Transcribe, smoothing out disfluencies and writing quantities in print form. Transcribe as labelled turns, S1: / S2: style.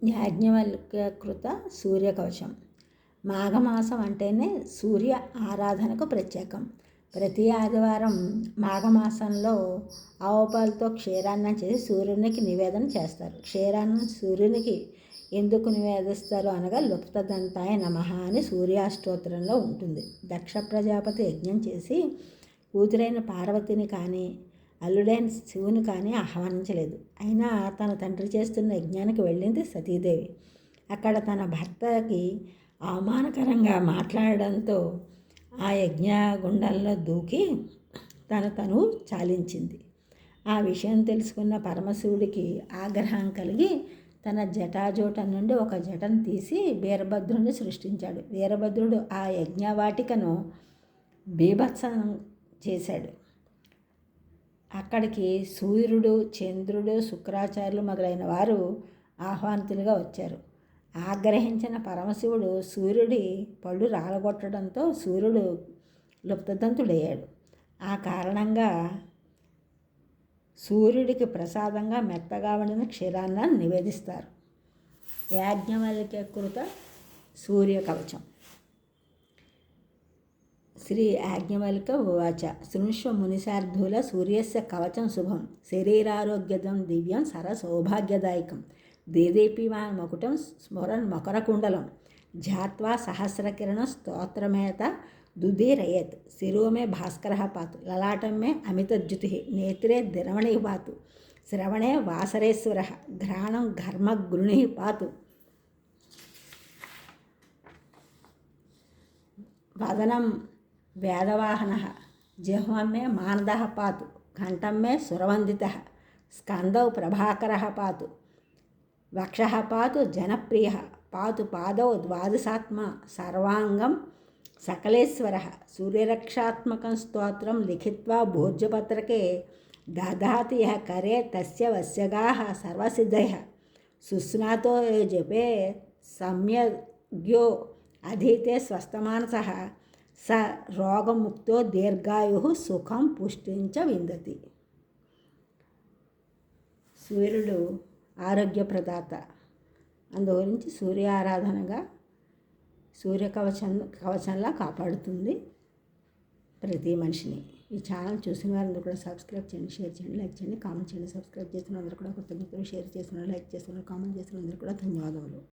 S1: యాజ్ఞవల్క్యకృత సూర్యకవచం. మాఘమాసం అంటేనే సూర్య ఆరాధనకు ప్రత్యేకం. ప్రతి ఆదివారం మాఘమాసంలో ఆవుపాలతో క్షీరాన్నం చేసి సూర్యునికి నివేదన చేస్తారు. క్షీరాన్నం సూర్యునికి ఎందుకు నివేదిస్తారు అనగా లుప్తదంతాయ నమః అని సూర్యాష్టోత్తరంలో ఉంటుంది. దక్ష ప్రజాపతి యజ్ఞం చేసి కూతురైన పార్వతిని కానీ అల్లుడైన శివుని కానీ ఆహ్వానించలేదు. అయినా తన తండ్రి చేస్తున్న యజ్ఞానికి వెళ్ళింది సతీదేవి. అక్కడ తన భర్తకి అవమానకరంగా మాట్లాడడంతో ఆ యజ్ఞగుండంలో దూకి తను చాలించింది. ఆ విషయం తెలుసుకున్న పరమశివుడికి ఆగ్రహం కలిగి తన జటాజూటం నుండి ఒక జటను తీసి వీరభద్రుడిని సృష్టించాడు. వీరభద్రుడు ఆ యజ్ఞవాటికను బీభత్సం చేశాడు. అక్కడికి సూర్యుడు, చంద్రుడు, శుక్రాచార్యులు మొదలైన వారు ఆహ్వానితులుగా వచ్చారు. ఆగ్రహించిన పరమశివుడు సూర్యుడి పళ్ళు రాలగొట్టడంతో సూర్యుడు లుప్తదంతుడయ్యాడు. ఆ కారణంగా సూర్యుడికి ప్రసాదంగా మెత్తగా వండిన క్షీరాన్నాన్ని నివేదిస్తారు. యాజ్ఞవల్క్యకృత సూర్యకవచం. శ్రీ యాజ్ఞవల్క్య ఉవాచ శృణుష్వ మునిశార్దూల సూర్యస్య కవచం శుభం శరీరారోగ్యదం దివ్యం సరసౌభాగ్యదాయకం దేదీప్యమాన మకుటం స్మరన్ మకరకుండలం ధ్యాత్వా సహస్రకిరణ స్తోత్రమేత దుదీరయేత్ శిరో మే భాస్కరః పాతు లలాటం మే అమితద్యుతిః నేత్రే దినమణిః పాతు శ్రవణే వాసరేశ్వరః ఘ్రాణం ఘర్మగృణిః పాతు వదనం వేదవాహనః జిహ్వం మే మానదః పాతు కంఠం మే సురవందితః స్కందౌ ప్రభాకరః పాతు వక్షః పాతు జనప్రియః పాతు పాదౌ ద్వాదశాత్మా సర్వాంగం సకలేశ్వరః సూర్యరక్షాత్మకం స్తోత్రం లిఖిత్వా భోజ్యపత్రకే దదాతి యః కరే తస్య వస్యగాః సర్వసిద్ధయః సుస్నాతో జపే సమ్యగ్యో అధీతే స్వస్థమానసః స రోగముక్తో దీర్ఘాయుః సుఖం పుష్టించ విందతి. సూర్యుడు ఆరోగ్య ప్రదాత. అందుగురించి సూర్య ఆరాధనగా కవచంలా కాపాడుతుంది ప్రతి మనిషిని. ఈ ఛానల్ చూసిన వారందరూ కూడా సబ్స్క్రైబ్ చేయండి, షేర్ చేయండి, లైక్ చేయండి, కామెంట్ చేయండి. సబ్స్క్రైబ్ చేసిన అందరూ కూడా కృతజ్ఞతలు, షేర్ చేసిన లైక్ చేసిన కామెంట్ చేసిన అందరూ కూడా ధన్యవాదములు.